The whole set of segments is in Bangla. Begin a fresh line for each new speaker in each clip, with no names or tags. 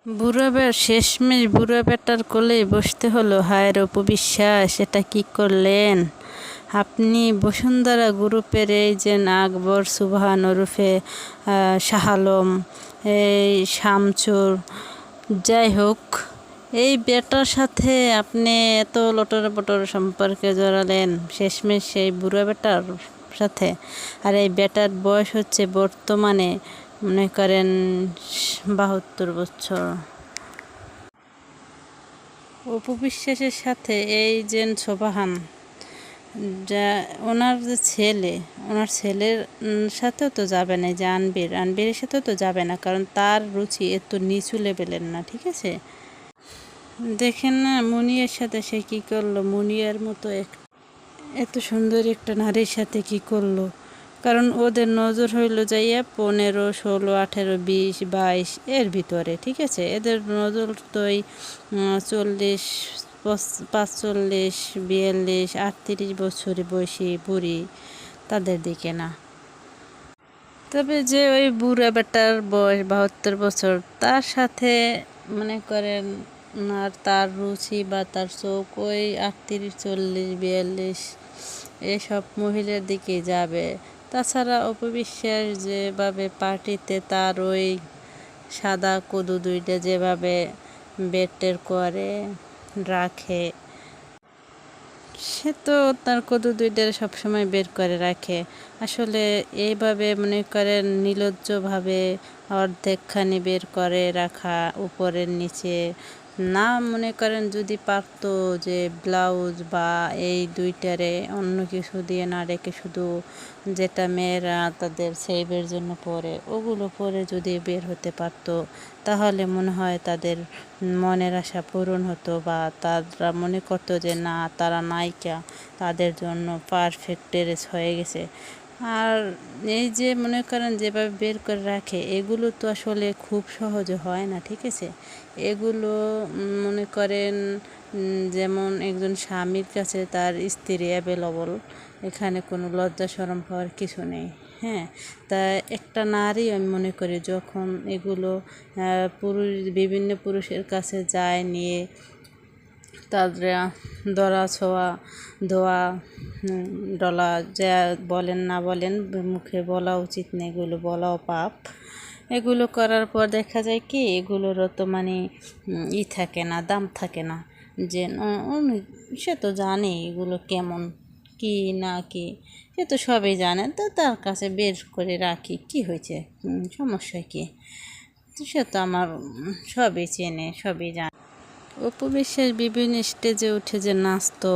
শেষমেশ বুড়া বেটার কোলেই বসতে হলো। হায় রে অপবিশ্বাস, এটা কি করলেন আপনি? বসুন্ধরা গ্রুপের এই যে আকবর সুবহান ওরফে শাহ আলম, এই শামচুর, যাই হোক, এই বেটার সাথে আপনি এত লটর পটর সম্পর্কে জড়ালেন শেষমেশ সেই বুড়া বেটার সাথে। আর এই বেটার বয়স হচ্ছে বর্তমানে মনে করেন 72 বছর। অপু বিশ্বাসের সাথে এই যে সোবাহান, যা ওনার যে ছেলে, ওনার ছেলের সাথেও তো যাবে না। যে আনবিরের সাথেও তো যাবে না, কারণ তার রুচি এত নিচু লেভেলের না, ঠিক আছে? দেখেন না মুনিয়ার সাথে সে কি করলো, মুনিয়ার মতো এত সুন্দর একটা নারীর সাথে কি করলো। কারণ ওদের নজর হইল যাইয়া 15, 16, 18, 20, 22 এর ভিতরে, ঠিক আছে? এদের নজর তো 40, 45, 42, 38 বছরে বয়সী বুড়ি, তাদের দিকে না। তবে যে ওই বুড়া বেটার বয়স 72 বছর, তার সাথে মনে করেন আর তার রুচি বা তার চোখ ওই 38, 40, 42 এসব মহিলার দিকে যাবে। তাছাড়া অপবিশ্বাস যেভাবে পার্টিতে তার ওই সাদা কদু দুইটা যেভাবে বেটের করে রাখে, সে তো তার কদু দুইটা সবসময় বের করে রাখে। আসলে এইভাবে মনে করেন নির্লজ্জভাবে অর্ধেকখানি বের করে রাখা উপরের নিচে না, মনে করেন যদি পারতো যে ব্লাউজ বা এই দুইটারে অন্য কিছু দিয়ে না রেখে শুধু যেটা মেয়েরা তাদের সেভের জন্য পরে ওগুলো পরে যদি বের হতে পারতো, তাহলে মনে হয় তাদের মনের আশা পূরণ হতো, বা তারা মনে করতো যে না, তারা নায়িকা, তাদের জন্য পারফেক্ট ড্রেস হয়ে গেছে। আর এই যে মনে করেন যেভাবে বের করে রাখে, এগুলো তো আসলে খুব সহজে হয় না, ঠিক আছে? এগুলো মনে করেন যেমন একজন স্বামীর কাছে তার স্ত্রী অ্যাভেলেবল, এখানে কোনো লজ্জা শরম হওয়ার কিছু নেই। হ্যাঁ, তা একটা নারী আমি মনে করি যখন এগুলো বিভিন্ন পুরুষের কাছে যায় নিয়ে তাদের দরা ছোঁয়া ধোয়া ডলা, যা বলেন না বলেন, মুখে বলা উচিত না, এগুলো বলাও পাপ। এগুলো করার পর দেখা যায় কি এগুলোরও তো মানে থাকে না, দাম থাকে না। যে সে তো জানে এগুলো কেমন কি না কি, সে তো সবই জানে, তো তার কাছে বের করে রাখি, কি হয়েছে, সমস্যা কি? সে তো আমার সবই চেনে, সবই জানে। অপু বিশ্বাস বিভিন্ন স্টেজে উঠে যে নাচতো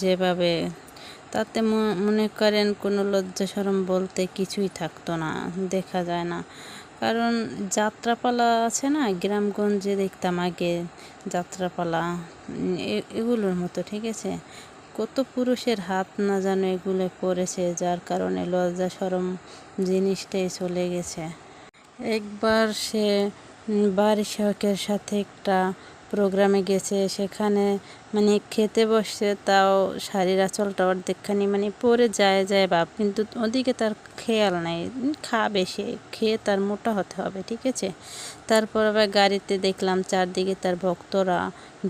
যেভাবে, তাতে মনে করেন কোনো লজ্জা শরম বলতে কিছুই থাকতো না, দেখা যায় না। কারণ যাত্রাপালা আছে না, গ্রামগঞ্জে দেখতাম আগে যাত্রাপালা, এগুলোর মতো, ঠিক আছে? কত পুরুষের হাত না যেন এগুলো পড়েছে, যার কারণে লজ্জা শরম জিনিসটাই চলে গেছে। একবার সে বাড়ির শখের সাথে একটা প্রোগ্রামে গেছে, সেখানে মানে খেতে বসছে, তাও শাড়ির আঁচলটা অর্ধেকখানি মানে পরে যায় ভাব, কিন্তু ওদিকে তার খেয়াল নাই, খাবে সে, খেয়ে তার মোটা হতে হবে, ঠিক আছে? তারপর আবার গাড়িতে দেখলাম চারদিকে তার ভক্তরা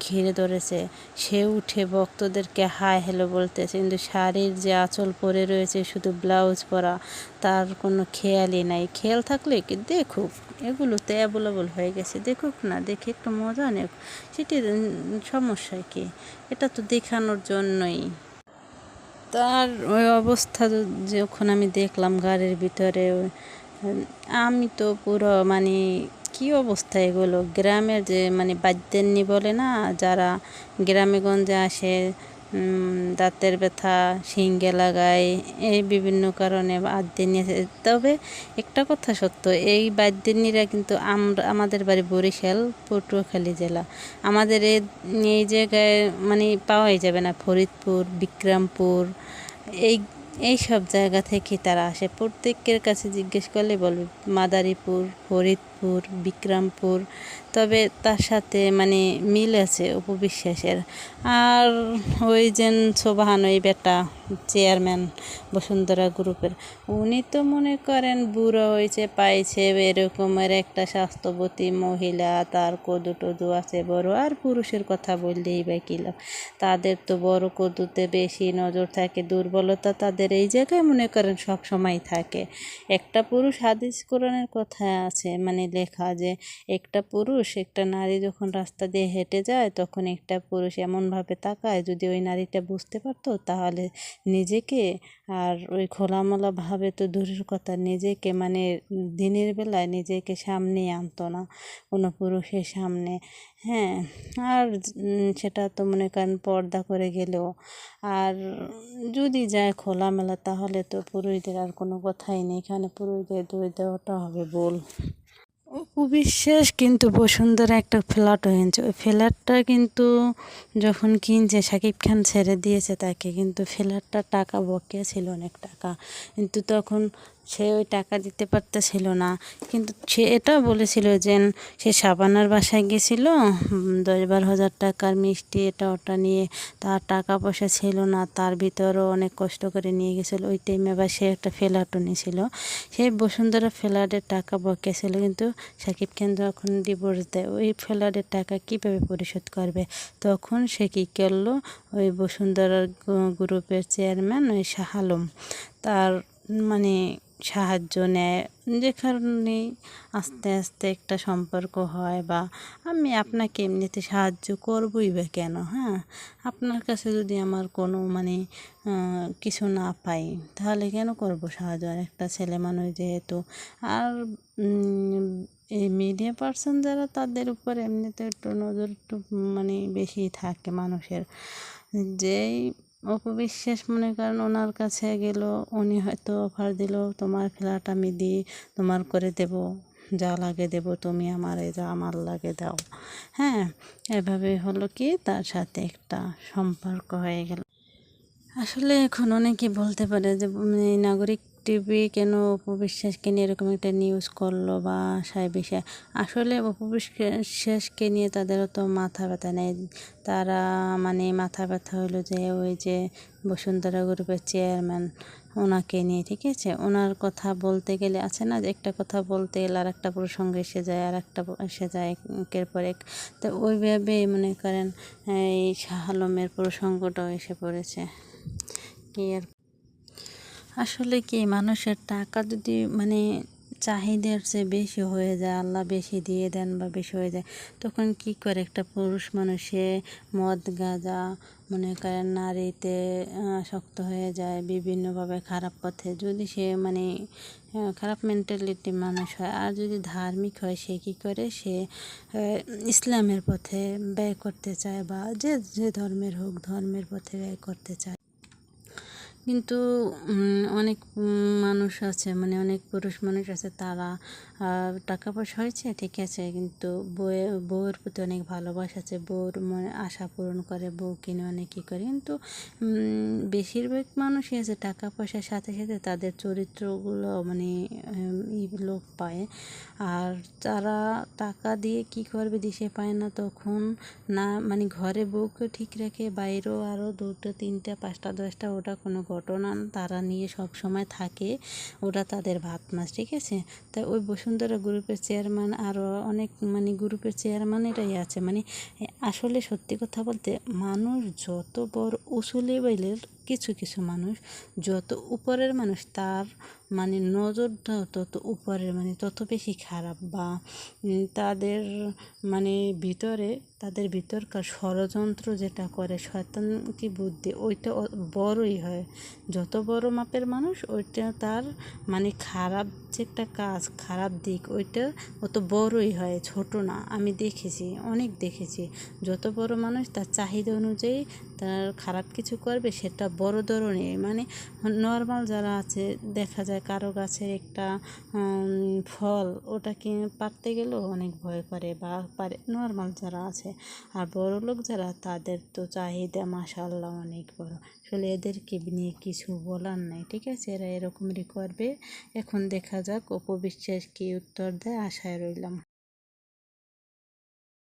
ঘিরে ধরেছে, সে উঠে ভক্তদেরকে হাই হ্যালো বলতেছে, কিন্তু শাড়ির যে আঁচল পরে রয়েছে, শুধু ব্লাউজ পরা, তার কোনো খেয়ালই নাই। খেয়াল থাকলে কি দেখুক, এগুলো তো অ্যাভেলেবল হয়ে গেছে, দেখুক না, দেখে একটু মজা নেক, সেটির সমস্যা কি? এটা তো দেখানোর জন্যই। তার ওই অবস্থা যখন আমি দেখলাম গাড়ির ভিতরে, আমি তো পুরো মানে কি অবস্থা এগুলো! গ্রামের যে মানে বাদ্যেন্নি বলে না, যারা গ্রামে গঞ্জে আসে, দাঁতের ব্যথা, শিংগে লাগায়, এই বিভিন্ন কারণে বাদ্যেন্নি আছে। তবে একটা কথা সত্য, এই বাদ্যেন্নিরা কিন্তু আমাদের বাড়ি বরিশাল, পটুয়াখালী জেলা, আমাদের এই জায়গায় মানে পাওয়াই যাবে না। ফরিদপুর, বিক্রমপুর, এই সব জায়গা থেকে তারা আসে। প্রত্যেকের কাছে জিজ্ঞেস করলে বলবে মাদারীপুর, ফরিদপুর, দিনাজপুর, বিক্রমপুর, তবে তার সাথে মানে মিল আছে অপবিশ্বাসের। আর ওই যে সোবাহান, ওই বেটা চেয়ারম্যান বসুন্ধরা গ্রুপের, উনি তো মনে করেন বুড়ো হয়েছে পাইছে এরকমের একটা স্বাস্থ্যবতী মহিলা, তার কদু টদু আছে বড়। আর পুরুষের কথা বললেই বা কী লাভ, তাদের তো বড় কদুতে বেশি নজর থাকে, দুর্বলতা তাদের এই জায়গায় মনে করেন সব সময় থাকে। একটা পুরুষ, হাদিস কোরআনের কথায় আছে মানে লেখা যে একটা পুরুষ একটা নারী যখন রাস্তা দিয়ে হেঁটে যায় তখন একটা পুরুষ এমনভাবে তাকায়, যদি ওই নারীটা বুঝতে পারতো তাহলে নিজেকে, আর ওই খোলামেলাভাবে তো দূরের কথা, নিজেকে মানে দিনের বেলায় নিজেকে সামনে আনতো না কোনো পুরুষের সামনে। হ্যাঁ, আর সেটা তো মনে করেন পর্দা করে গেলেও, আর যদি যায় খোলামেলা তাহলে তো পুরুষদের আর কোনো কথাই নেই, এখানে পুরুষদের দোষ দেওয়াটা হবে ভুল। অপু বিশ্বাস কিন্তু বসুন্ধরা একটা ফ্ল্যাট হয়েছে, ওই ফ্ল্যাটটা কিন্তু যখন কিনছে শাকিব খান ছেড়ে দিয়েছে তাকে, কিন্তু ফ্ল্যাটটার টাকা বকেয়া ছিল অনেক টাকা, কিন্তু তখন সে ওই টাকা দিতে পারতেছিল না। কিন্তু সে এটাও বলেছিল যে সে শাবানার বাসায় গেছিল 10-12 হাজার টাকার মিষ্টি এটা ওটা নিয়ে, তার টাকা পয়সা ছিল না, তার ভিতরও অনেক কষ্ট করে নিয়ে গেছিলো। ওই টাইমে আবার সে একটা ফ্ল্যাটও নিয়েছিল, সেই বসুন্ধরা ফ্ল্যাটের টাকা বকেয়া ছিল। কিন্তু শাকিব খান যখন ডিভোর্স দেয় ওই ফ্ল্যাটের টাকা কীভাবে পরিশোধ করবে, তখন সে কী করলো, ওই বসুন্ধরার গ্রুপের চেয়ারম্যান ওই শাহ আলম তার মানে সাহায্য নেয়, যে কারণে আস্তে আস্তে একটা সম্পর্ক হয়। বা আমি আপনাকে এমনিতে সাহায্য করবই বা কেন, হ্যাঁ, আপনার কাছে যদি আমার কোনো মানে কিছু না পাই তাহলে কেন করব সাহায্য, আর একটা ছেলে মানুষ যেহেতু। আর এই মিডিয়া পার্সন যারা, তাদের উপর এমনিতে একটু নজর একটু মানে বেশি থাকে মানুষের। যেই অপবিশ্বাস মনে করেন ওনার কাছে গেল, উনি হয়তো অফার দিল তোমার ফ্ল্যাট আমি দিই, তোমার করে দেব, যা লাগে দেব, তুমি আমারে যা আমার লাগে দাও। হ্যাঁ, এভাবে হলো কি তার সাথে একটা সম্পর্ক হয়ে গেল। আসলে এখন অনেকে বলতে পারে যে নাগরিক টিভি কেন অপবিশ্বাসকে নিয়ে এরকম একটা নিউজ করলো বা বিষয়। আসলে অপবিশ্বাসকে নিয়ে তাদের তো মাথা ব্যথা নেই, তারা মানে মাথা ব্যথা হলো যে ওই যে বসুন্ধরা গ্রুপের চেয়ারম্যান ওনাকে নিয়ে, ঠিক আছে। ওনার কথা বলতে গেলে আছে না যে একটা কথা বলতে গেলে আর একটা প্রসঙ্গ এসে যায়, আর একটা এসে যায় একের পর এক। তো ওইভাবেই মনে করেন এই শাহ আলমের প্রসঙ্গটাও এসে পড়েছে। কি আর আসলে কি, মানুষের টাকা যদি মানে চাহিদার চেয়ে বেশি হয়ে যায়, আল্লাহ বেশি দিয়ে দেন বা বেশি হয়ে যায়, তখন কি করে একটা পুরুষ মানুষে মদ গাঁজা মনে করেন নারীতে আসক্ত হয়ে যায় বিভিন্নভাবে খারাপ পথে। যদি সে মানে খারাপ মেন্টালিটি মানুষ হয়, আর যদি ধার্মিক হয় সে কী করে, সে ইসলামের পথে ব্যয় করতে চায়, বা যে যে ধর্মের হোক ধর্মের পথে ব্যয় করতে চায়। কিন্তু অনেক মানুষ আছে মানে অনেক পুরুষ মানুষ আছে, তারা টাকা পয়সা হয়েছে ঠিক আছে, কিন্তু বউয়ের প্রতি অনেক ভালোবাসা আছে, বউর মানে আশা পূরণ করে, বউ কিনে অনেক কী করে। কিন্তু বেশিরভাগ মানুষই আছে টাকা পয়সার সাথে সাথে তাদের চরিত্রগুলো মানে লোপ পায়। আর তারা টাকা দিয়ে কি করবে দিশে পায় না, তখন না মানে ঘরে বউকে ঠিক রাখে, বাইরেও আরও 2টা 3টা 5টা 10টা, ওটা কোনো ঘটনা না, তারা নিয়ে সব সময় থাকে, ওটা তাদের ভাত মাছ, ঠিক আছে। তাই ওই বসুন্ধরা গ্রুপের চেয়ারম্যান আরও অনেক মানে গ্রুপের চেয়ারম্যানেরাই আছে মানে আসলে সত্যি কথা বলতে, মানুষ যত বড় উঁচু লেভেলের, কিছু কিছু মানুষ যত উপরের মানুষ, তার মানে নজরটাও তত উপরের, মানে তত বেশি খারাপ। বা তাদের মানে ভিতরে, তাদের ভিতরকার ষড়যন্ত্র যেটা করে শয়তান কি বুদ্ধি, ওইটা বড়ই হয়। যত বড় মাপের মানুষ ওইটা তার মানে খারাপ যে একটা কাজ, খারাপ দিক, ওইটা অত বড়ই হয়, ছোট না। আমি দেখেছি, অনেক দেখেছি, যত বড় মানুষ তার চাহিদা অনুযায়ী তার খারাপ কিছু করবে সেটা বড় ধরনের, মানে নর্মাল যারা আছে দেখা যায় কারো গাছের একটা ফল ওটাকে পারতে গেলেও অনেক ভয় করে বা পারে নর্মাল যারা আছে। আর বড়লোক যারা তাদের তো চাহিদা মাশাআল্লাহ অনেক বড়। আসলে এদেরকে নিয়ে কিছু বলার নাই, ঠিক আছে, এরা এরকমই করবে। এখন দেখা যাক অপু বিশ্বাস কী উত্তর দেয়, আশায় রইলাম।